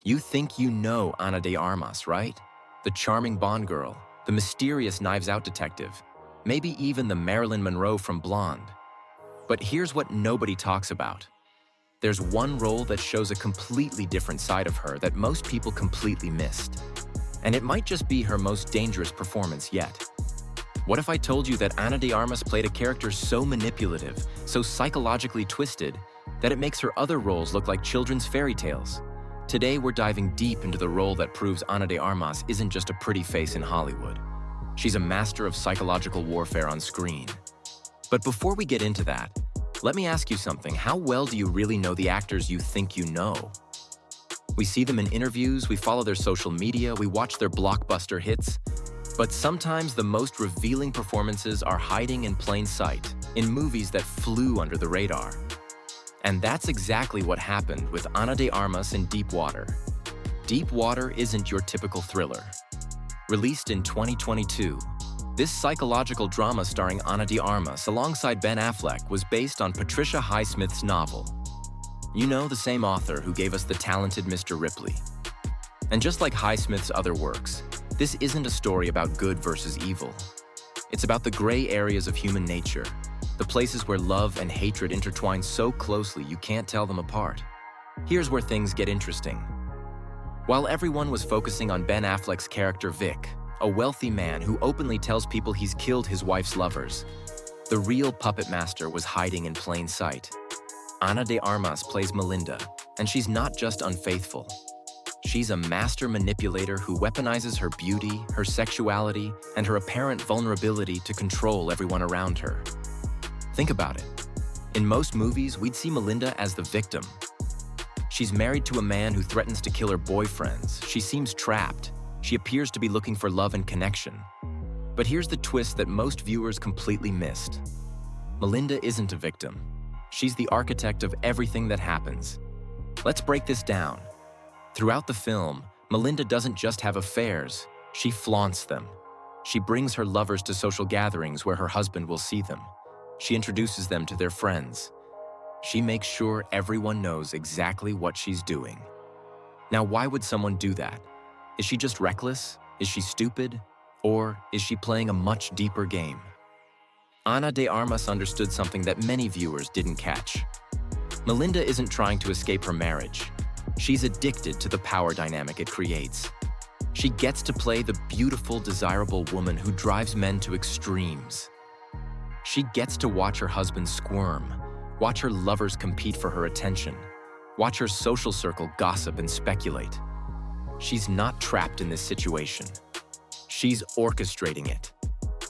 You think you know Ana de Armas, right? The charming Bond girl, the mysterious Knives Out detective, maybe even the Marilyn Monroe from Blonde. But here's what nobody talks about. There's one role that shows a completely different side of her that most people completely missed. And it might just be her most dangerous performance yet. What if I told you that Ana de Armas played a character so manipulative, so psychologically twisted, that it makes her other roles look like children's fairy tales? Today, we're diving deep into the role that proves Ana de Armas isn't just a pretty face in Hollywood. She's a master of psychological warfare on screen. But before we get into that, let me ask you something. How well do you really know the actors you think you know? We see them in interviews, we follow their social media, we watch their blockbuster hits, but sometimes the most revealing performances are hiding in plain sight, in movies that flew under the radar. And that's exactly what happened with Ana de Armas in Deep Water. Deep Water isn't your typical thriller. Released in 2022, this psychological drama starring Ana de Armas alongside Ben Affleck was based on Patricia Highsmith's novel. You know, the same author who gave us The Talented Mr. Ripley. And just like Highsmith's other works, this isn't a story about good versus evil. It's about the gray areas of human nature, the places where love and hatred intertwine so closely you can't tell them apart. Here's where things get interesting. While everyone was focusing on Ben Affleck's character Vic, a wealthy man who openly tells people he's killed his wife's lovers, the real puppet master was hiding in plain sight. Ana de Armas plays Melinda, and she's not just unfaithful. She's a master manipulator who weaponizes her beauty, her sexuality, and her apparent vulnerability to control everyone around her. Think about it. In most movies, we'd see Melinda as the victim. She's married to a man who threatens to kill her boyfriends. She seems trapped. She appears to be looking for love and connection. But here's the twist that most viewers completely missed. Melinda isn't a victim. She's the architect of everything that happens. Let's break this down. Throughout the film, Melinda doesn't just have affairs, she flaunts them. She brings her lovers to social gatherings where her husband will see them. She introduces them to their friends. She makes sure everyone knows exactly what she's doing. Now, why would someone do that? Is she just reckless? Is she stupid? Or is she playing a much deeper game? Ana de Armas understood something that many viewers didn't catch. Melinda isn't trying to escape her marriage. She's addicted to the power dynamic it creates. She gets to play the beautiful, desirable woman who drives men to extremes. She gets to watch her husband squirm, watch her lovers compete for her attention, watch her social circle gossip and speculate. She's not trapped in this situation. She's orchestrating it.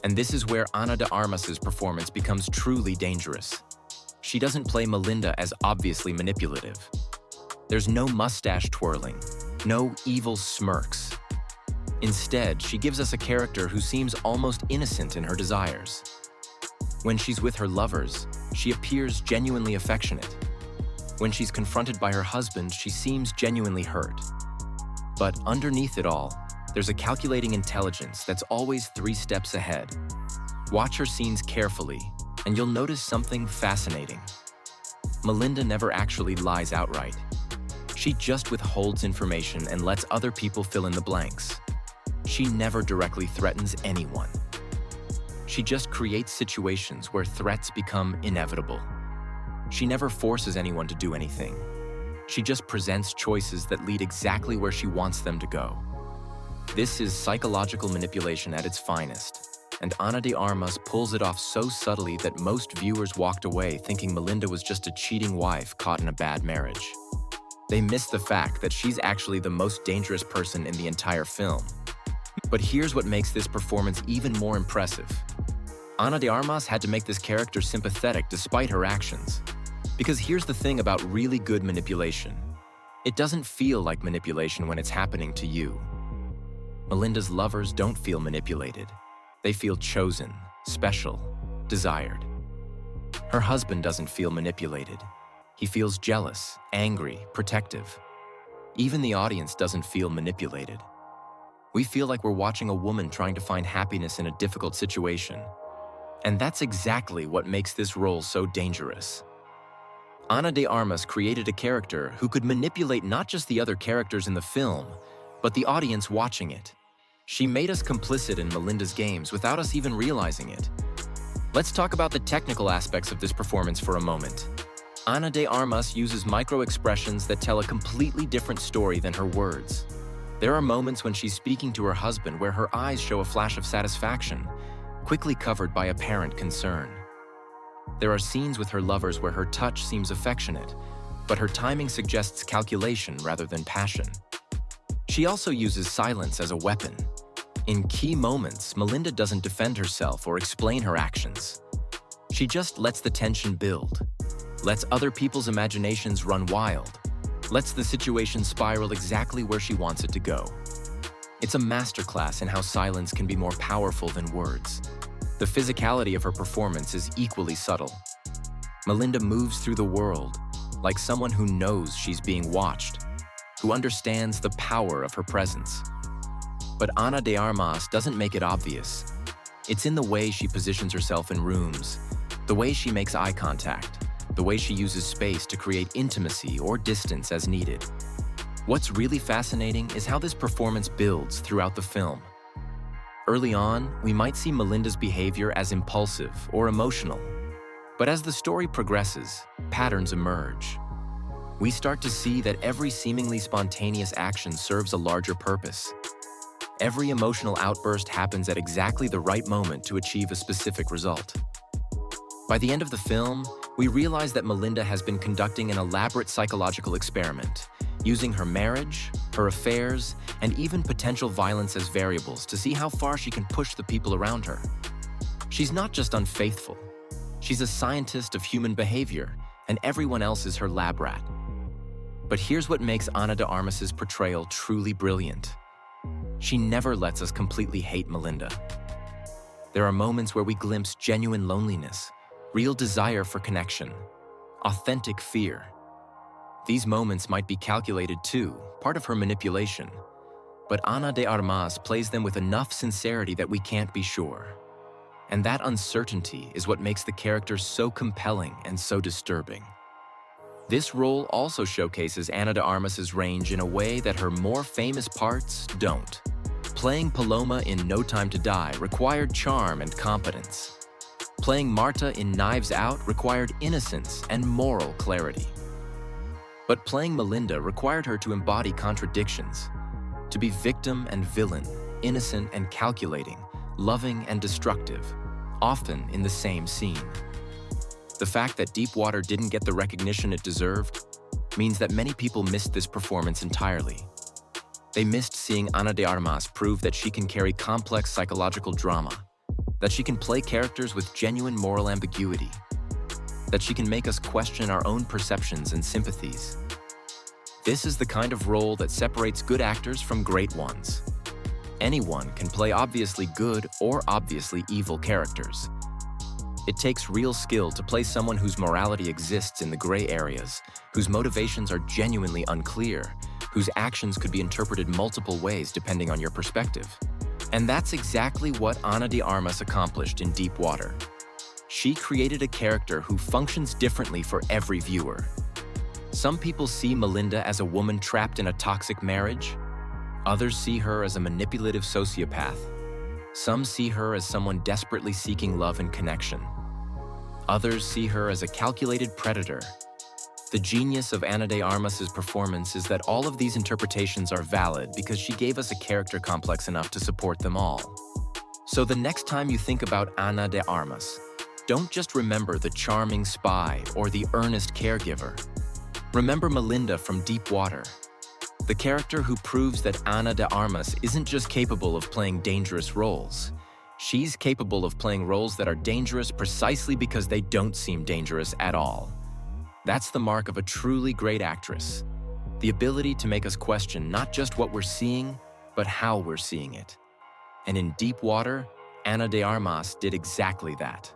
And this is where Ana de Armas's performance becomes truly dangerous. She doesn't play Melinda as obviously manipulative. There's no mustache twirling, no evil smirks. Instead, she gives us a character who seems almost innocent in her desires. When she's with her lovers, she appears genuinely affectionate. When she's confronted by her husband, she seems genuinely hurt. But underneath it all, there's a calculating intelligence that's always 3 steps ahead. Watch her scenes carefully, and you'll notice something fascinating. Melinda never actually lies outright. She just withholds information and lets other people fill in the blanks. She never directly threatens anyone. She just creates situations where threats become inevitable. She never forces anyone to do anything. She just presents choices that lead exactly where she wants them to go. This is psychological manipulation at its finest, and Ana de Armas pulls it off so subtly that most viewers walked away thinking Melinda was just a cheating wife caught in a bad marriage. They miss the fact that she's actually the most dangerous person in the entire film. But here's what makes this performance even more impressive. Ana de Armas had to make this character sympathetic despite her actions. Because here's the thing about really good manipulation. It doesn't feel like manipulation when it's happening to you. Melinda's lovers don't feel manipulated. They feel chosen, special, desired. Her husband doesn't feel manipulated. He feels jealous, angry, protective. Even the audience doesn't feel manipulated. We feel like we're watching a woman trying to find happiness in a difficult situation. And that's exactly what makes this role so dangerous. Ana de Armas created a character who could manipulate not just the other characters in the film, but the audience watching it. She made us complicit in Melinda's games without us even realizing it. Let's talk about the technical aspects of this performance for a moment. Ana de Armas uses micro-expressions that tell a completely different story than her words. There are moments when she's speaking to her husband where her eyes show a flash of satisfaction, quickly covered by apparent concern. There are scenes with her lovers where her touch seems affectionate, but her timing suggests calculation rather than passion. She also uses silence as a weapon. In key moments, Melinda doesn't defend herself or explain her actions. She just lets the tension build, lets other people's imaginations run wild, lets the situation spiral exactly where she wants it to go. It's a masterclass in how silence can be more powerful than words. The physicality of her performance is equally subtle. Melinda moves through the world like someone who knows she's being watched, who understands the power of her presence. But Ana de Armas doesn't make it obvious. It's in the way she positions herself in rooms, the way she makes eye contact, the way she uses space to create intimacy or distance as needed. What's really fascinating is how this performance builds throughout the film. Early on, we might see Melinda's behavior as impulsive or emotional. But as the story progresses, patterns emerge. We start to see that every seemingly spontaneous action serves a larger purpose. Every emotional outburst happens at exactly the right moment to achieve a specific result. By the end of the film, we realize that Melinda has been conducting an elaborate psychological experiment, using her marriage, her affairs, and even potential violence as variables to see how far she can push the people around her. She's not just unfaithful. She's a scientist of human behavior, and everyone else is her lab rat. But here's what makes Ana de Armas's portrayal truly brilliant. She never lets us completely hate Melinda. There are moments where we glimpse genuine loneliness, real desire for connection, authentic fear. These moments might be calculated too, part of her manipulation. But Ana de Armas plays them with enough sincerity that we can't be sure. And that uncertainty is what makes the character so compelling and so disturbing. This role also showcases Ana de Armas's range in a way that her more famous parts don't. Playing Paloma in No Time to Die required charm and competence. Playing Marta in Knives Out required innocence and moral clarity. But playing Melinda required her to embody contradictions, to be victim and villain, innocent and calculating, loving and destructive, often in the same scene. The fact that Deepwater didn't get the recognition it deserved means that many people missed this performance entirely. They missed seeing Ana de Armas prove that she can carry complex psychological drama, that she can play characters with genuine moral ambiguity, that she can make us question our own perceptions and sympathies. This is the kind of role that separates good actors from great ones. Anyone can play obviously good or obviously evil characters. It takes real skill to play someone whose morality exists in the gray areas, whose motivations are genuinely unclear, whose actions could be interpreted multiple ways depending on your perspective. And that's exactly what Ana de Armas accomplished in Deepwater. She created a character who functions differently for every viewer. Some people see Melinda as a woman trapped in a toxic marriage. Others see her as a manipulative sociopath. Some see her as someone desperately seeking love and connection. Others see her as a calculated predator. The genius of Ana de Armas's performance is that all of these interpretations are valid because she gave us a character complex enough to support them all. So the next time you think about Ana de Armas, don't just remember the charming spy or the earnest caregiver. Remember Melinda from Deepwater, the character who proves that Ana de Armas isn't just capable of playing dangerous roles. She's capable of playing roles that are dangerous precisely because they don't seem dangerous at all. That's the mark of a truly great actress, the ability to make us question not just what we're seeing, but how we're seeing it. And in Deepwater, Ana de Armas did exactly that.